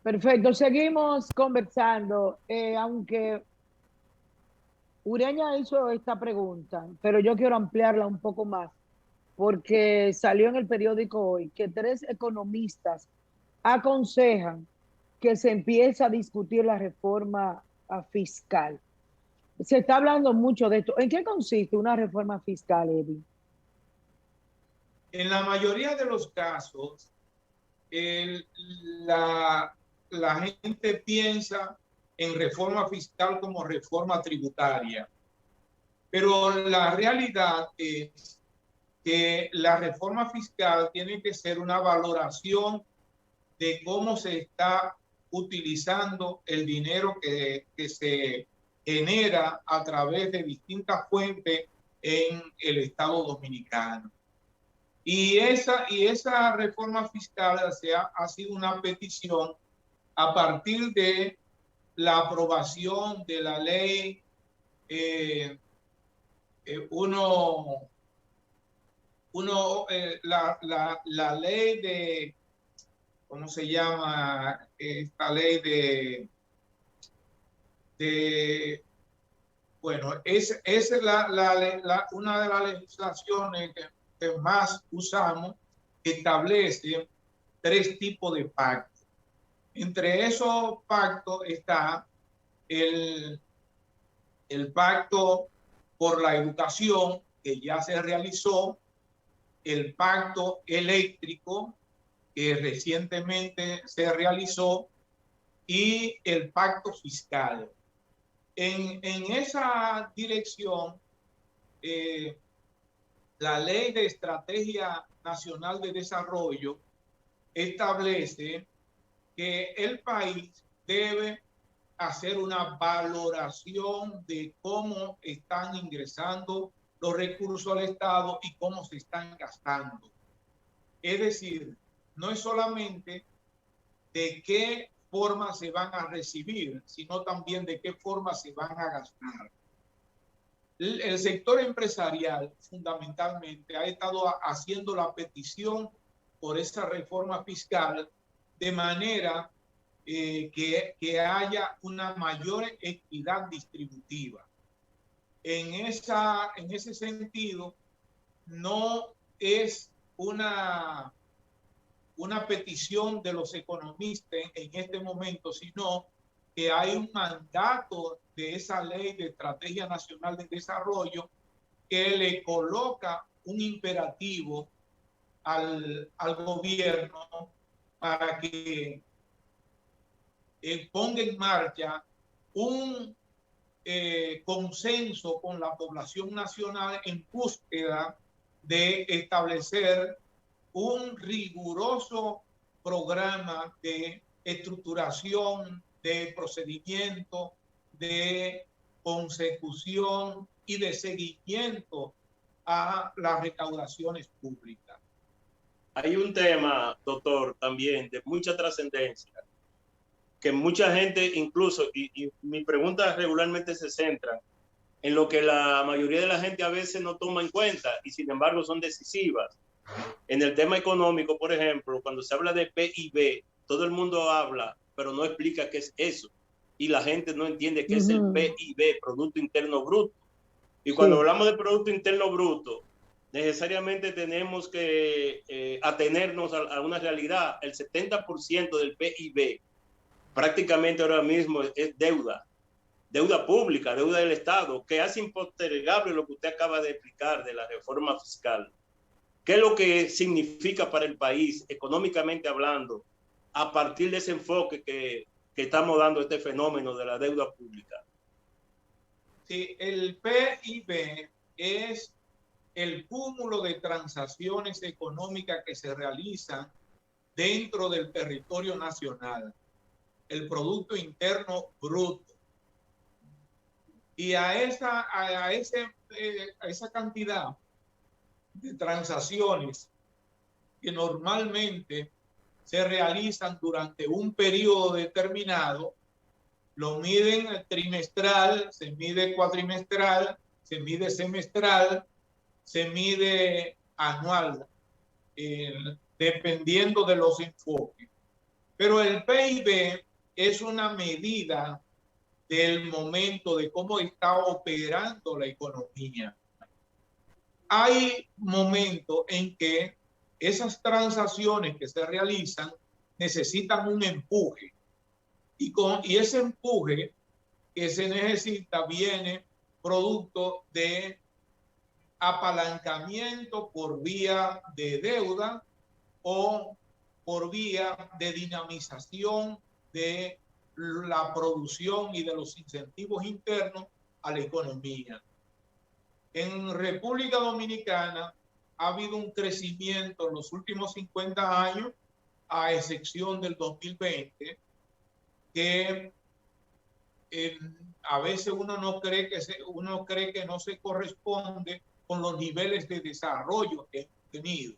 Perfecto, seguimos conversando, aunque Ureña hizo esta pregunta, pero yo quiero ampliarla un poco más, porque salió en el periódico hoy que tres economistas aconsejan que se empiece a discutir la reforma fiscal. Se está hablando mucho de esto. ¿En qué consiste una reforma fiscal, Eddie? En la mayoría de los casos, el- la, la gente piensa en reforma fiscal como reforma tributaria, pero la realidad es que la reforma fiscal tiene que ser una valoración de cómo se está utilizando el dinero que se genera a través de distintas fuentes en el Estado Dominicano. Y esa reforma fiscal ha sido una petición a partir de la aprobación de la ley eh, uno, la ley de, ¿cómo se llama? Esta ley de bueno, es una de las legislaciones que más usamos, que establece tres tipos de pactos. Entre esos pactos está el, el pacto por la educación, que ya se realizó, el pacto eléctrico, que recientemente se realizó, y el pacto fiscal. En esa dirección, eh, la Ley de Estrategia Nacional de Desarrollo establece que el país debe hacer una valoración de cómo están ingresando los recursos al Estado y cómo se están gastando. Es decir, no es solamente de qué forma se van a recibir, sino también de qué forma se van a gastar. El sector empresarial fundamentalmente ha estado haciendo la petición por esa reforma fiscal de manera que haya una mayor equidad distributiva. En ese sentido, no es una petición de los economistas en este momento, sino que hay un mandato de esa ley de Estrategia Nacional de Desarrollo que le coloca un imperativo al gobierno para que ponga en marcha un consenso con la población nacional en búsqueda de establecer un riguroso programa de estructuración, de procedimiento, de consecución y de seguimiento a las recaudaciones públicas. Hay un tema, doctor, también de mucha trascendencia, que mucha gente incluso, y mi pregunta regularmente se centra en lo que la mayoría de la gente a veces no toma en cuenta y sin embargo son decisivas. En el tema económico, por ejemplo, cuando se habla de PIB, todo el mundo habla, pero no explica qué es eso. Y la gente no entiende qué es el PIB, Producto Interno Bruto. Y cuando hablamos de Producto Interno Bruto, necesariamente tenemos que atenernos a una realidad. El 70% del PIB prácticamente ahora mismo es deuda pública, deuda del Estado, que hace impostergable lo que usted acaba de explicar de la reforma fiscal. ¿Qué es lo que significa para el país, económicamente hablando, a partir de ese enfoque que estamos dando a este fenómeno de la deuda pública? Sí, el PIB es el cúmulo de transacciones económicas que se realizan dentro del territorio nacional, el Producto Interno Bruto. Y a esa cantidad de transacciones que normalmente se realizan durante un periodo determinado, lo miden trimestral, se mide cuatrimestral, se mide semestral, se mide anual, dependiendo de los enfoques. Pero el PIB es una medida del momento, de cómo está operando la economía. Hay momentos en que esas transacciones que se realizan necesitan un empuje. Y ese empuje que se necesita viene producto de apalancamiento por vía de deuda o por vía de dinamización de la producción y de los incentivos internos a la economía. En República Dominicana ha habido un crecimiento en los últimos 50 años, a excepción del 2020, que a veces uno cree que no se corresponde con los niveles de desarrollo que hemos tenido.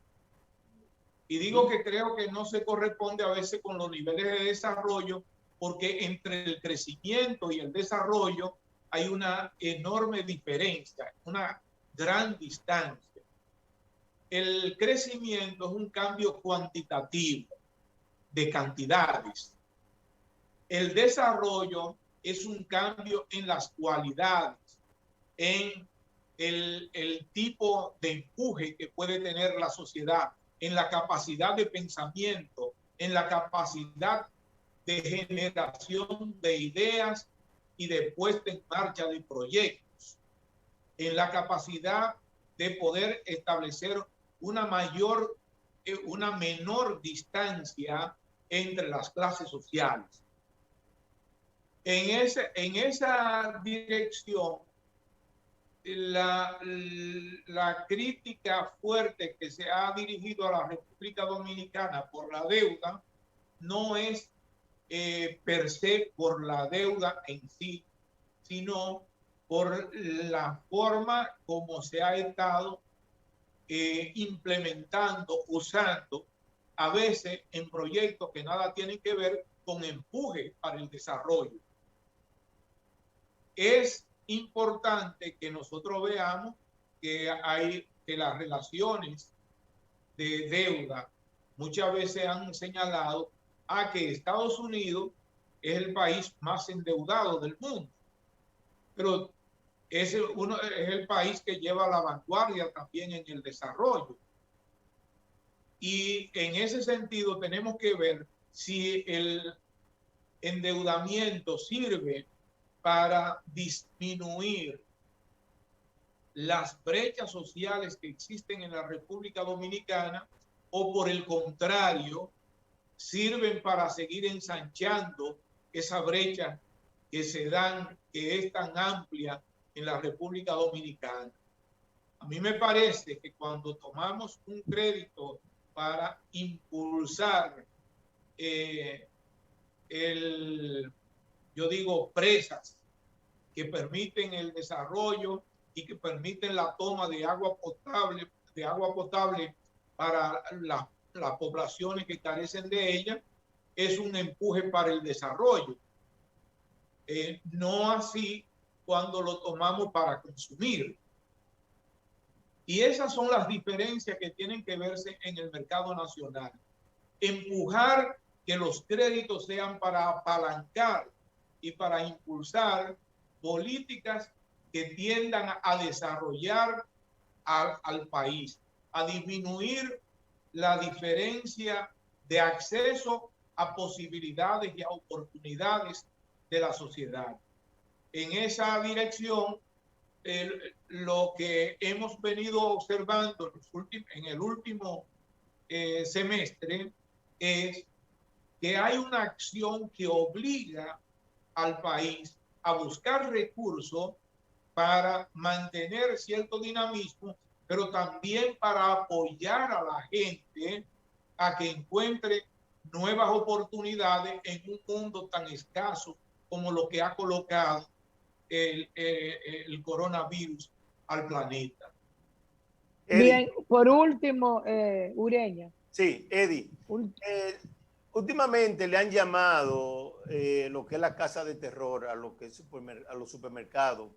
Y digo que creo que no se corresponde a veces con los niveles de desarrollo porque entre el crecimiento y el desarrollo hay una enorme diferencia, una gran distancia. El crecimiento es un cambio cuantitativo de cantidades. El desarrollo es un cambio en las cualidades, en el tipo de empuje que puede tener la sociedad, en la capacidad de pensamiento, en la capacidad de generación de ideas y de puesta en marcha de proyectos, en la capacidad de poder establecer una menor distancia entre las clases sociales. En esa dirección, la crítica fuerte que se ha dirigido a la República Dominicana por la deuda no es per se por la deuda en sí, sino por la forma como se ha estado implementando, usando, a veces en proyectos que nada tienen que ver con empuje para el desarrollo. Es importante que nosotros veamos que las relaciones de deuda muchas veces han señalado a que Estados Unidos es el país más endeudado del mundo, pero es el país que lleva la vanguardia también en el desarrollo. Y en ese sentido tenemos que ver si el endeudamiento sirve para disminuir las brechas sociales que existen en la República Dominicana o por el contrario, sirven para seguir ensanchando esa brecha que es tan amplia en la República Dominicana. A mí me parece que cuando tomamos un crédito para impulsar presas que permiten el desarrollo y que permiten la toma de agua potable para las poblaciones que carecen de ella, es un empuje para el desarrollo. No así cuando lo tomamos para consumir. Y esas son las diferencias que tienen que verse en el mercado nacional. Empujar que los créditos sean para apalancar y para impulsar políticas que tiendan a desarrollar al país, a disminuir la diferencia de acceso a posibilidades y a oportunidades de la sociedad. En esa dirección, lo que hemos venido observando en el último semestre es que hay una acción que obliga al país a buscar recursos para mantener cierto dinamismo, pero también para apoyar a la gente a que encuentre nuevas oportunidades en un mundo tan escaso como lo que ha colocado el coronavirus al planeta. Bien, por último, Ureña. Sí, Eddie. Últimamente le han llamado lo que es la casa de terror a lo que es a los supermercados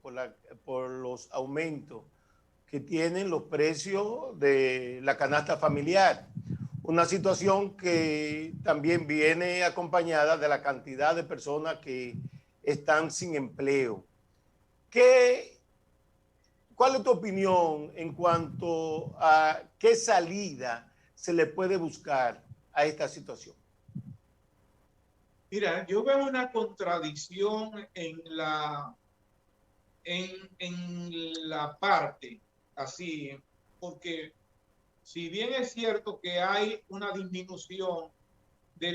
por los aumentos que tienen los precios de la canasta familiar. Una situación que también viene acompañada de la cantidad de personas que están sin empleo. ¿Cuál es tu opinión en cuanto a qué salida se le puede buscar a esta situación? Mira, yo veo una contradicción en la parte así, porque si bien es cierto que hay una disminución de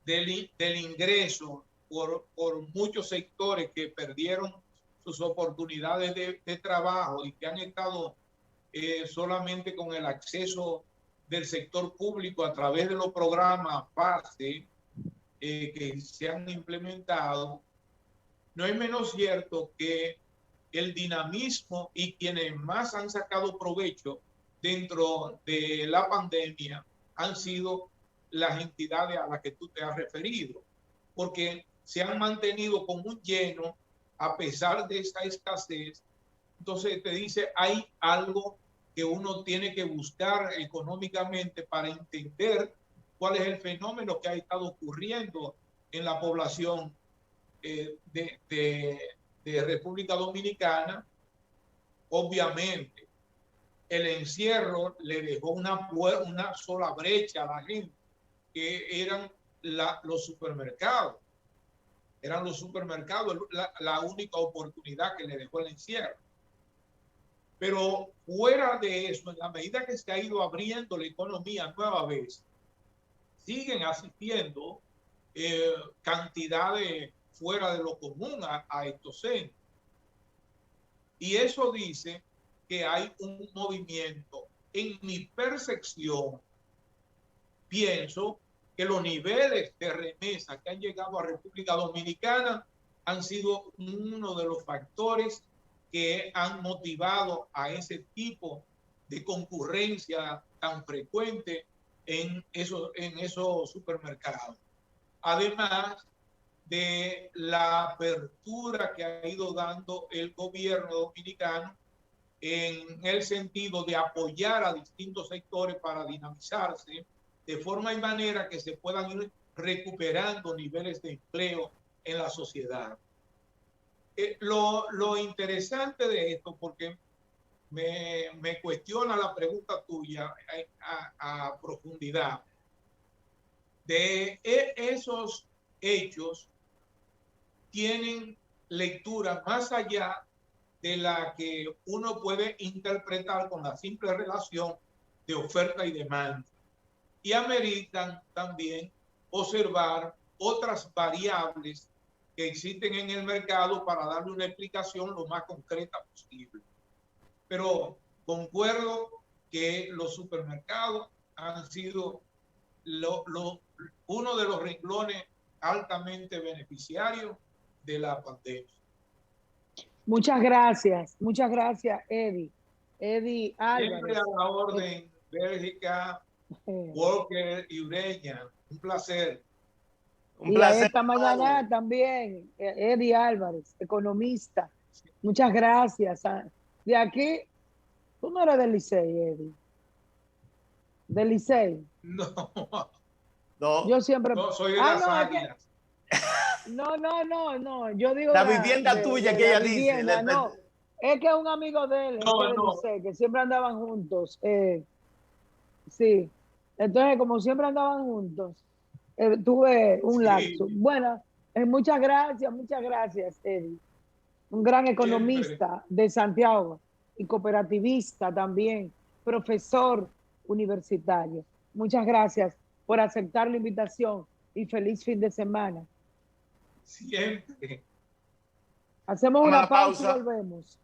del ingreso por muchos sectores que perdieron sus oportunidades de trabajo y que han estado solamente con el acceso del sector público a través de los programas PASE que se han implementado, no es menos cierto que el dinamismo y quienes más han sacado provecho dentro de la pandemia han sido las entidades a las que tú te has referido, porque se han mantenido con un lleno a pesar de esta escasez. Entonces te dice, hay algo que uno tiene que buscar económicamente para entender cuál es el fenómeno que ha estado ocurriendo en la población de República Dominicana. Obviamente, el encierro le dejó una sola brecha a la gente, que eran los supermercados. Eran los supermercados la única oportunidad que le dejó el encierro. Pero fuera de eso, en la medida que se ha ido abriendo la economía nueva vez, siguen asistiendo cantidades fuera de lo común a estos centros. Y eso dice que hay un movimiento. En mi percepción, pienso que los niveles de remesa que han llegado a República Dominicana han sido uno de los factores que han motivado a ese tipo de concurrencia tan frecuente en esos supermercados. Además de la apertura que ha ido dando el gobierno dominicano en el sentido de apoyar a distintos sectores para dinamizarse de forma y manera que se puedan ir recuperando niveles de empleo en la sociedad. Lo interesante de esto, porque me cuestiona la pregunta tuya a profundidad, de esos hechos tienen lectura más allá de la que uno puede interpretar con la simple relación de oferta y demanda. Y ameritan también observar otras variables que existen en el mercado para darle una explicación lo más concreta posible. Pero concuerdo que los supermercados han sido uno de los renglones altamente beneficiarios de la pandemia. Muchas gracias, Eddie. Eddie Álvarez. Siempre a la orden, Bélgica, Walker y Ureña. Un placer. Un placer. Esta mañana también, Eddie Álvarez, economista. Muchas gracias. De aquí, tú no eres del Licey, Eddie. ¿Del Licey? No. Yo siempre. No, soy de las Águilas. No. Yo digo. La vivienda tuya que ella dice. No. Es que es un amigo de él, Licey, que siempre andaban juntos. Sí. Entonces, como siempre andaban juntos, tuve un lapso. Bueno, muchas gracias, Eddie. Un gran economista de Santiago y cooperativista también, profesor universitario. Muchas gracias por aceptar la invitación y feliz fin de semana. Siempre. Hacemos una pausa y volvemos.